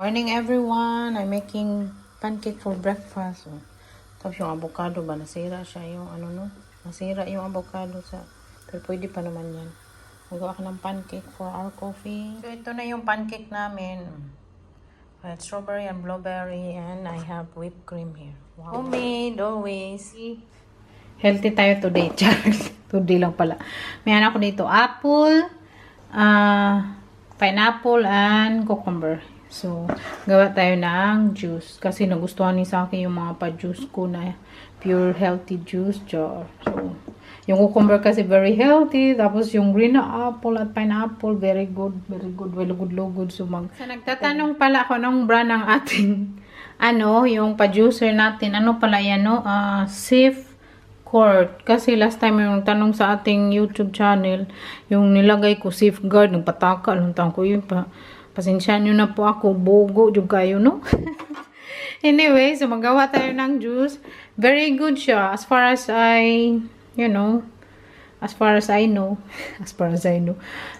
Morning everyone! I'm making pancake for breakfast. Tapos yung avocado ba, nasira siya yung nasira yung avocado sa, pero pwede pa naman yan. Magawa ka ng pancake for our coffee. So ito na yung pancake namin. Strawberry and blueberry and I have whipped cream here. Wow. Homemade always. Healthy tayo today, Charles. Today lang pala. May anak ko dito, apple, pineapple, and cucumber. So, gawa tayo ng juice. Kasi nagustuhan ni sa akin yung mga pa-juice ko na pure healthy juice. So, yung cucumber kasi very healthy. Tapos yung green na apple at pineapple, very good. Very good. Well, good. So, nagtatanong pala ako ng brand ng ating, yung pa-juicer natin. Ano pala yan, Safe Court. Kasi last time yung tanong sa ating YouTube channel, yung nilagay ko safeguard, nagpataka, luntang ko yun pa. Pasensya nyo na po ako, bogo yung kayo, no? Anyway, so magawa tayo ng juice. Very good siya as far as I know.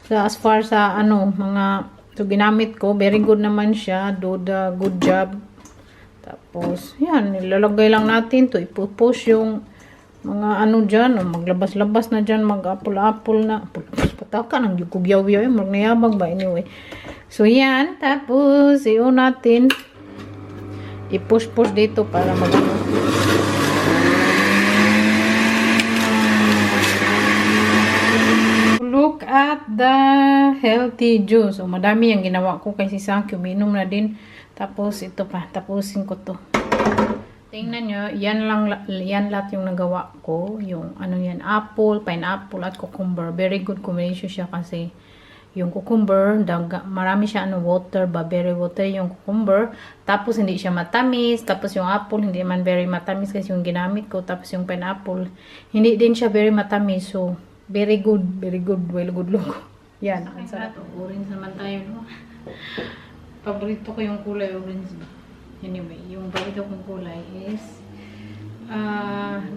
So as far sa mga so ginamit ko, very good naman siya. Do the good job. Tapos, yan, nilalagay lang natin to ipupush yung mga dyan, maglabas-labas na dyan, mag-apple-apple na. Pataka, nang yukugyaw-yaw, magnayabag ba? Anyway. So, yan. Tapos, iyon natin. I-push-push dito para Look at the healthy juice. So, madami yung ginawa ko kasi sa akin. Uminom na din. Tapos, ito pa. Tapusin ko to. Tingnan nyo, yan lahat yung nagawa ko. Yung yan, apple, pineapple, at cucumber. Very good combination siya kasi yung cucumber, marami siya water ba, very water yung cucumber. Tapos hindi siya matamis. Tapos yung apple, hindi man very matamis kasi yung ginamit ko. Tapos yung pineapple, hindi din siya very matamis. So, very good, well, good look. Yan, ang sarap. Orange naman tayo, no? Paborito ko yung kulay orange. Anyway, yung paborito kong kulay is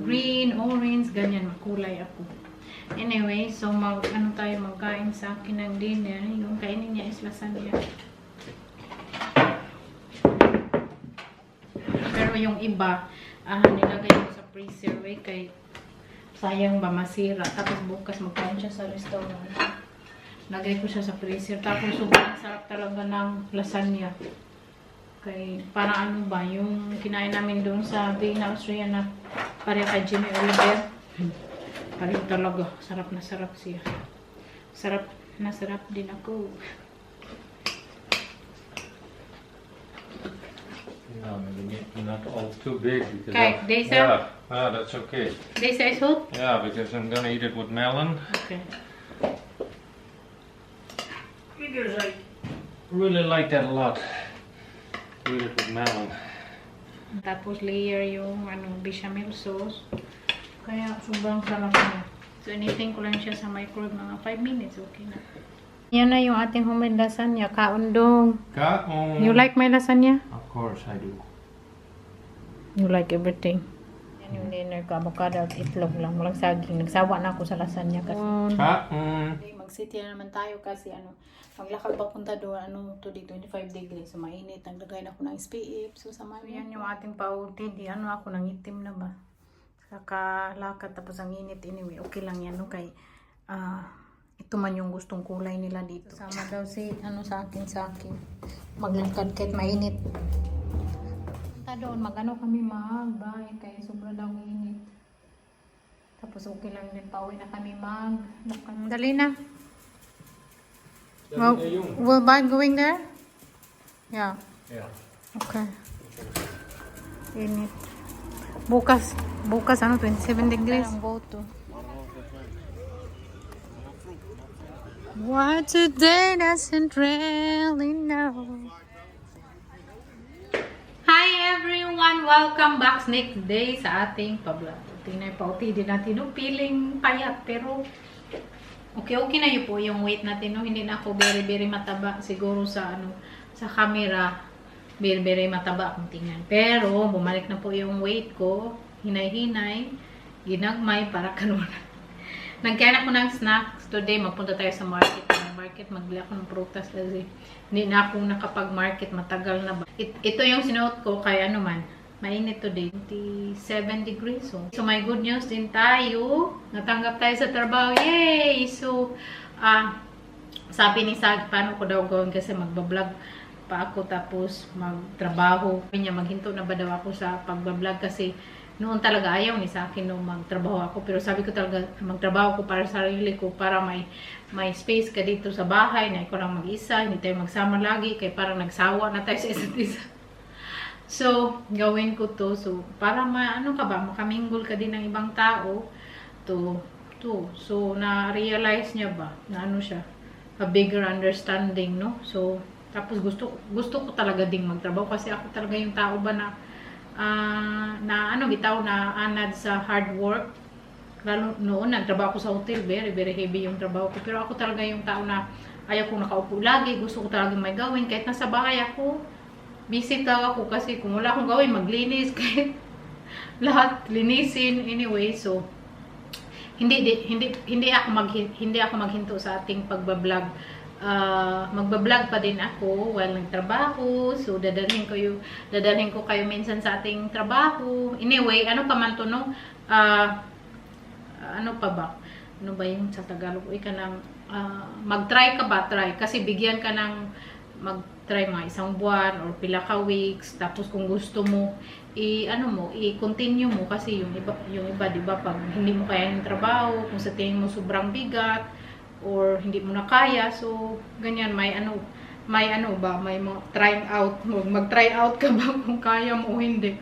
green, orange, ganyan, makulay ako. Anyway, so magkain sa akin ng dinner. Yung kainin niya is lasagna. Pero yung iba, nilagay ko sa freezer kay sayang ba masira. Tapos bukas magkain siya sa restaurant. Lagay ko siya sa freezer. Tapos sobrang sarap talaga ng lasagna. Kay parang yung kinain namin doon sa Vienna, Austria na pareho kay Jimmy Oliver. Pareho talaga. Sarap na sarap siya. Sarap na sarap din ako. Yeah, maybe not all too big. Okay, Desa? Yeah, that's okay. Desa is who? Yeah, because I'm gonna eat it with melon. Okay. Because I really like that a lot. Eat it with melon. Tapos layer yung bechamel sauce. Kaya sobrang sarap niya. So initin ko lang siya sa microwave mga 5 minutes. Okay na. Yan na yung ating homemade lasagna. Kaundong. Kaon. You like my lasagna? Of course I do. You like everything. Yan yung dinner ko. Avocado at itlog lang. Walang saging. Nagsawa na ako sa lasagna kasi. Kaon. Mag-city na naman tayo kasi paglakad papunta doon, today 25 degrees. So, mainit. Naglagay na ako ng SPF. So, samahan yan yung ating pauti. Ako nang itim na ba? Kakalakad tapos ang init. Anyway, okay lang yan. Kay, ito man yung gustong kulay nila dito. Sama daw sa akin. Maglakad kahit mainit. Punta doon, kami mag-bye. Kaya sobra daw init. Tapos okay lang din. Pauwi na kami Dali na. Well, will Bad going there? Yeah. Yeah. Okay. Init. Bukas 27 degrees. What today doesn't really know. Hi everyone! Welcome back next day sa ating pa-vlog. Tingnan pauti din natin no, feeling payat pero okay na yun po yung weight natin, no? Hindi na ako very mataba. Siguro sa camera, very mataba akong tingnan. Pero, bumalik na po yung weight ko. Hinay-hinay. Ginagmay para kanuna. Nagkain ako ng snacks. Today, magpunta tayo sa market. market, magbili ako ng prutas kasi hindi na ako nakapag-market, matagal na ba. Ito yung sinuot ko kaya ano man, mainit today, 27 degrees. So may good news din tayo. Natanggap tayo sa trabaho. Yay! So, sabi ni Sag, paano ko daw gawin kasi magbablog pa ako tapos magtrabaho. Sabi niya, maghinto na ba daw ako sa pagbablog kasi noon talaga ayaw ni sa akin nung magtrabaho ako. Pero sabi ko talaga, magtrabaho ko para sa sarili ko, para may space ka dito sa bahay, na ikaw lang mag-isa, hindi tayo magsama lagi, kaya parang nagsawa na tayo sa isa't isa. So, gawin ko to. So, para ano ka ba, makamingle ka din ng ibang tao. So, na-realize niya ba, na ano siya, a bigger understanding, no? So, tapos gusto ko talaga ding magtrabaho kasi ako talaga yung tao ba na bitaw na anad sa hard work. Lalo noon nagtrabaho ko sa hotel, very very heavy yung trabaho ko, pero ako talaga yung tao na ayaw kong nakaupo lagi, gusto ko talaga may gawin kahit nasa bahay ako. Busy talaga ako kasi kung wala akong gawin, maglinis kahit lahat linisin anyway. So hindi ako maghinto sa ating pagbablog. Magbablog pa din ako while nagtrabaho. So, dadalhin ko kayo minsan sa ating trabaho. Anyway, ano pa man to, no? Ano pa ba? Ano ba yung sa Tagalog? Mag-try ka ba? Try. Kasi bigyan ka ng mag-try mga isang buwan or pila ka weeks. Tapos kung gusto mo, i-continue mo. Kasi yung iba, di ba, pag hindi mo kaya yung trabaho, kung sa tingin mo sobrang bigat, or hindi mo na kaya, so ganyan, may trying out, mag-try out ka ba kung kaya mo o hindi.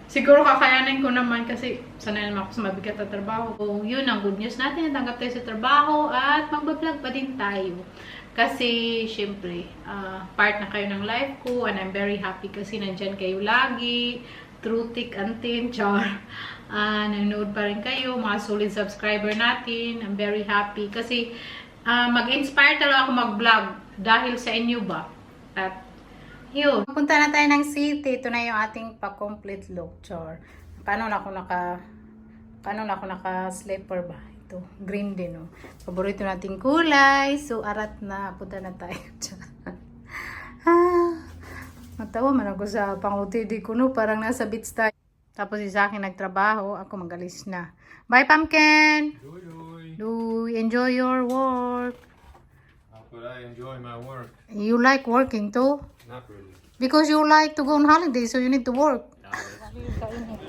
Siguro kakayanin ko naman kasi sanay naman ako sa mabigat na trabaho. So yun ang good news natin, natanggap tayo sa trabaho at magbablog pa din tayo kasi syempre part na kayo ng life ko, and I'm very happy kasi nandyan kayo lagi through thick and thin, char. Nanonood pa rin kayo, mga solid subscriber natin. I'm very happy kasi mag-inspire talaga ako mag-vlog dahil sa inyo ba. At yun, punta na tayo ng city. Ito na yung ating pa-complete look, char. Paano na ako naka-slipper ba? Ito, green din, oh. Paborito nating kulay. So, arat na. Punta na tayo, char. Matawa man ako sa pang-OTD ko, no? Parang nasa beach tayo. Tapos sa akin nagtrabaho, ako magalis na. Bye, Pumpkin! Enjoy your work. How could I enjoy my work? You like working too? Not really. Because you like to go on holiday, so you need to work.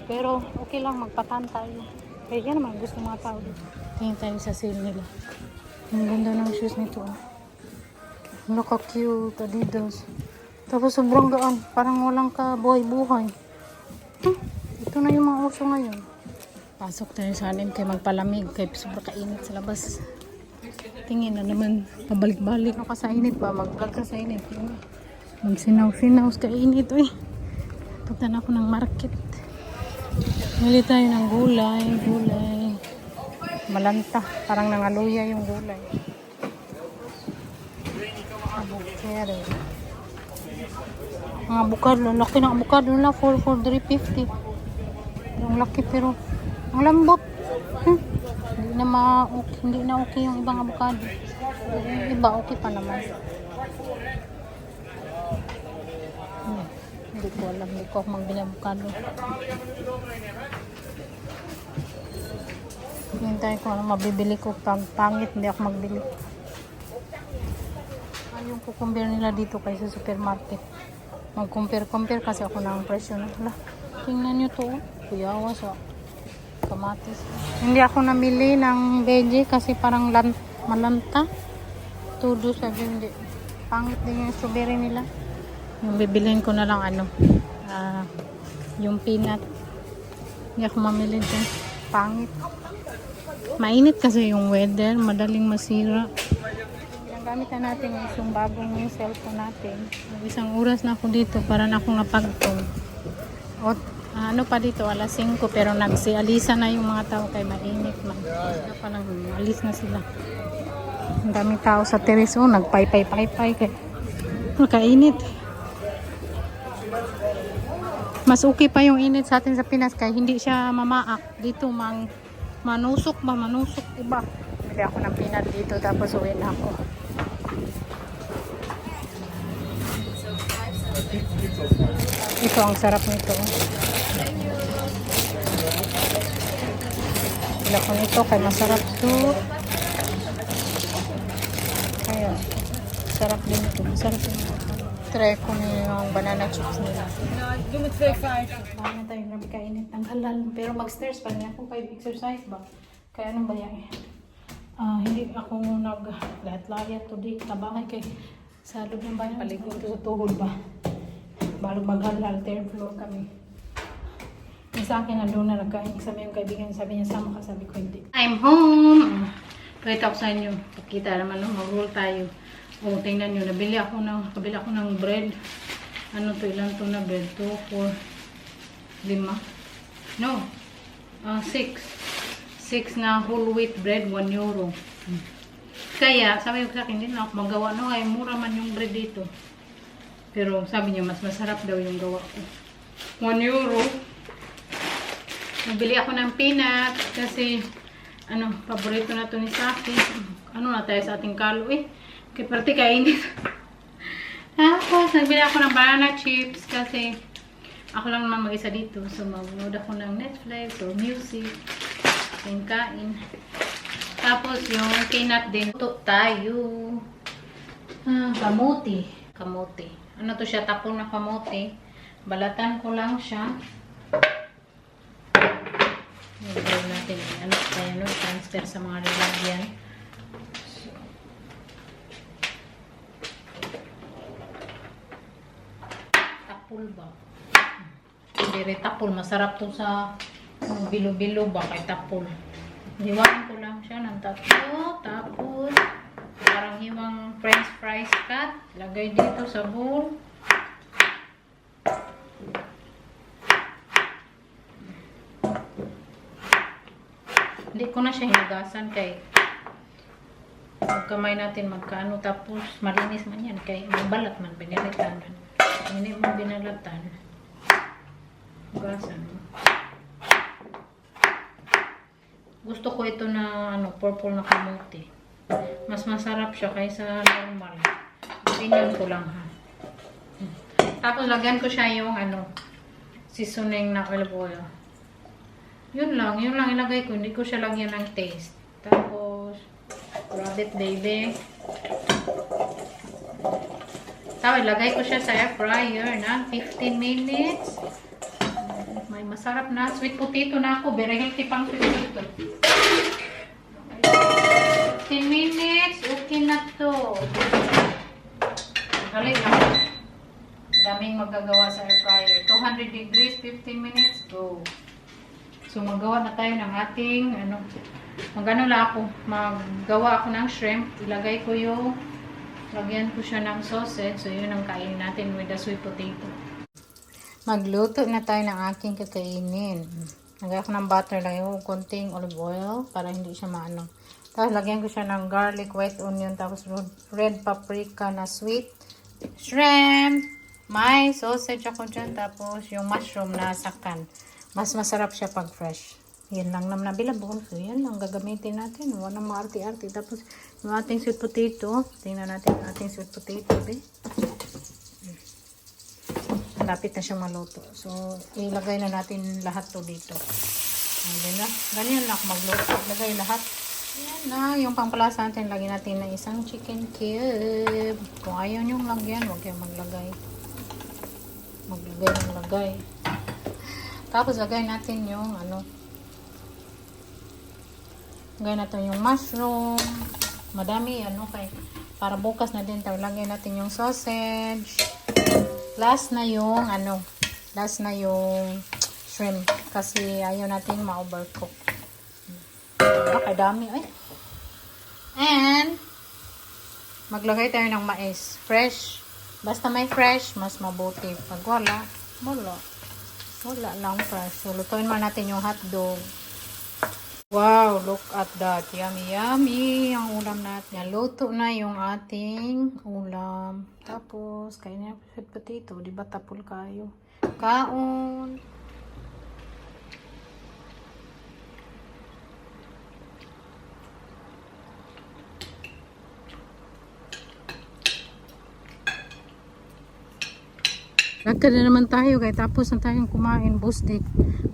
Pero okay lang, magpatan tayo. Kaya yan naman gusto mga tao. Tingin tayo sa sale nila. Ang ganda ng shoes nito. Naka-cute, Adidas. Tapos sobrang gaan, parang walang ka buhay-buhay. Ito na yung mga uso ngayon. Pasok tayo sa anim kay magpalamig, kay sobrang kainit sa labas. Tingin na naman, pabalik-balik ka sa init ba? Mag-vlog ka sa init. Magsinaw-sinaw sa kainit. Punta na ako ng market. Mili tayo ng gulay. Malanta, parang nangaluya yung gulay. Abukero. Ang avocado, laki ng avocado na for 350. Ang laki pero ang lambot. Hindi na okay yung ibang avocado. Yung iba okay pa naman. Hindi ko alam, hindi ko ako magbili avocado. Hintay ko ano mabibili ko, pag pangit hindi ako magbili. Yung cucumber nila dito kay sa supermarket. Mag-compare kasi ako ng presyo na. Tingnan nyo to, kuyawa sa kamatis. Hindi ako namili ng veggie kasi parang malanta. Todo sabi hindi. Pangit din yung strawberry nila. Yung bibiliin ko na lang yung peanut. Hindi ako mamili din. Pangit. Mainit kasi yung weather, madaling masira. Gamit na natin yung bagong cellphone natin. Isang oras na ako dito para na akong napagtong. Ano pa dito, alas 5 pero nagsialisa na yung mga tao kay mainit man. Parang alis na sila. Ang daming tao sa terrace, nagpay-pay-pay kay nakainit. Mas okay pa yung init sa atin sa Pinas kaya hindi siya mamaak. Dito manusok iba. Bili ako ng peanut dito tapos uwi na ako. Ito, ang sarap nito. Wala ko nito, kaya masarap to. Kaya, sarap din ito. Masarap din ito. Try ko na yung banana chips nila. Baka na tayo grabe kainit ng halal. Pero mag-stairs pa niya ako kayo exercise ba? Kaya anong ba yan? Hindi ako nag-lahat-layat today. Tabangay kay sa loob ng bayan. Paligod sa tuhod ba? Balog maghalal, third floor kami. Yung sa akin, nandun na nagkain. Sabi yung kaibigan, sabi niya, sama ka. Sabi ko, hindi. I'm home! Pakita ko sa inyo. Pakita naman, mag-roll tayo. O, tingnan nyo. Nabili ako ng bread. Ano to? Ilan to na bread? 2, 4, 5. No. 6. 6 na whole wheat bread, 1 euro. Kaya, sabi ko sa akin, hindi na ako magawa. No, ay mura man yung bread dito. Pero sabi niya, mas masarap daw yung gawa ko. 1 euro. Nabili ako ng peanut kasi, paborito na to ni Saki. Ano na tayo sa ating kalo eh. Kaya parte kainit. Tapos, nagbili ako ng banana chips kasi ako lang naman mag-isa dito. So, mag-load ako ng Netflix or music. Kain. Tapos, yung peanut din. Ito tayo. Kamote. Ano to siya? Tapon na kamote. Balatan ko lang siya. Gawin natin. Transfer sa mga lalagyan. Tapol ba? Hindi rin tapol. Masarap to sa bilo-bilo ba? Kay tapol. Hiwain ko lang siya ng tatlo. Tapos, parang hiwang french fries cut. Lagay dito sa bowl. Hindi ko na siya hinugasan kay magkamay natin magkaano. Tapos, malinis man yan. Kay mabalat man. Binalatan. Hindi mo binalatan. Hugasan mo. Gusto ko ito na purple na kamote. Mas masarap siya kaysa normal. Opinion ko lang ha. Tapos lagyan ko siya yung seasoning na olive oil. Yun lang ilagay ko. Hindi ko siya lagyan ng taste. Tapos rub it baby. Tapos lagay ko siya sa air fryer na 15 minutes. May masarap na sweet potato na ako. Very healthy pang sweet potato. 10 minutes, okay na to. Galing lang. Daming magagawa sa air fryer. 200 degrees, 15 minutes, go. So, magawa na tayo ng ating, maggawa ako ng shrimp. Ilagay ko lagyan ko siya ng sausage. So, yun ang kainin natin with the sweet potato. Magluto na tayo ng aking kakainin. Lagyan ko ng butter lang yung konting olive oil para hindi siya maano. Tapos lagyan ko siya ng garlic, white onion, tapos red paprika na sweet shrimp. May sausage ako dyan, tapos yung mushroom na sakan. Mas masarap siya pag fresh. Yan lang naman available. So yan lang gagamitin natin. Wala nang maarti-arti. Tapos yung ating sweet potato. Tingnan natin yung ating sweet potato. Lapit na siya maluto. So ilagay na natin lahat to dito. Ganyan lang magluto. Ilagay lahat. Yan na, yung pampalasa natin, lagyan natin na isang chicken cube. Kung ayaw nyong lagyan, huwag kayong maglagay. Maglagay. Tapos, lagay natin yung, lagay natin yung mushroom. Madami, para bukas na din tayo. Lagyan natin yung sausage. Last na yung shrimp. Kasi, ayaw natin ma-overcook. Dami ay. And maglagay tayo ng mais. Fresh. Basta may fresh, mas mabuti. Pag wala lang fresh. So, lutuin mo natin yung hotdog. Wow, look at that. Yummy, yummy. Ang ulam natin. Luto na yung ating ulam. Tapos, kainin na sweet potato. Diba tapol kayo? Kaon. Lakad na naman tayo kahit tapos na tayong kumain, busdik.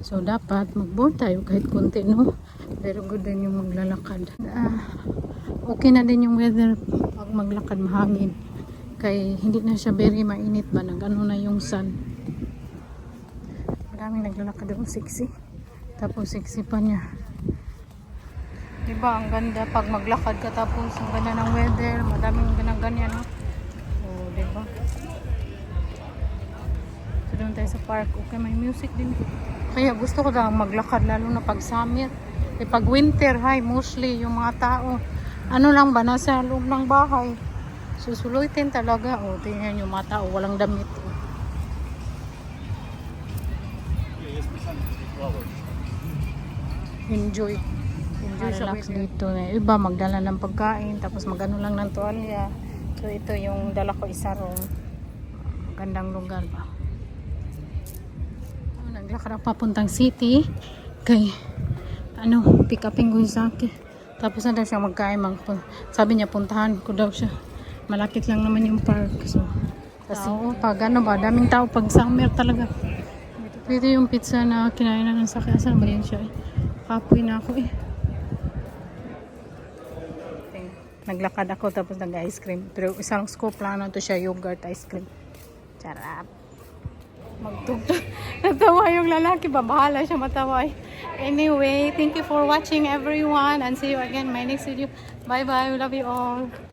So dapat mag-board tayo kahit konti, no? Pero good din yung maglalakad. Okay na din yung weather pag maglakad, mahangin. Kaya hindi na siya very mainit ba, nag-ano na yung sun. Maraming naglalakad ako, sexy. Tapos sexy pa niya. Diba, ang ganda pag maglakad ka tapos ang ganda ng weather, madaming ganyan, no? So, diba? So, doon tayo sa park. Okay, may music din. Kaya gusto ko lang maglakad, lalo na pag summer. Eh, pag winter, mostly yung mga tao, ano lang ba, nasa loob ng bahay. Susulutin talaga. O, tingnan yung mga tao, walang damit. Enjoy. Enjoy sa relax dito. Iba, magdala ng pagkain, tapos magano lang ng tuwalya. So, ito yung dala ko, isa room. Magandang lugar ba. Naglakad ako papuntang city. Kay, pick upin ko yung sake. Tapos na daw siya magkain. Sabi niya, puntahan ko daw siya. Malapit lang naman yung park. So, kasi, pag daming tao pag summer talaga. Ito yung pizza na kinain na ng sake. Asan ba yan siya? Kapoy na ako eh. Naglakad ako tapos nag-ice cream. Pero isang scoop lang na to siya, yogurt ice cream. Charap. Magtugtog. Natawa yung lalaki. Babahala siya matawa. Anyway, thank you for watching everyone. And see you again in my next video. Bye bye. We love you all.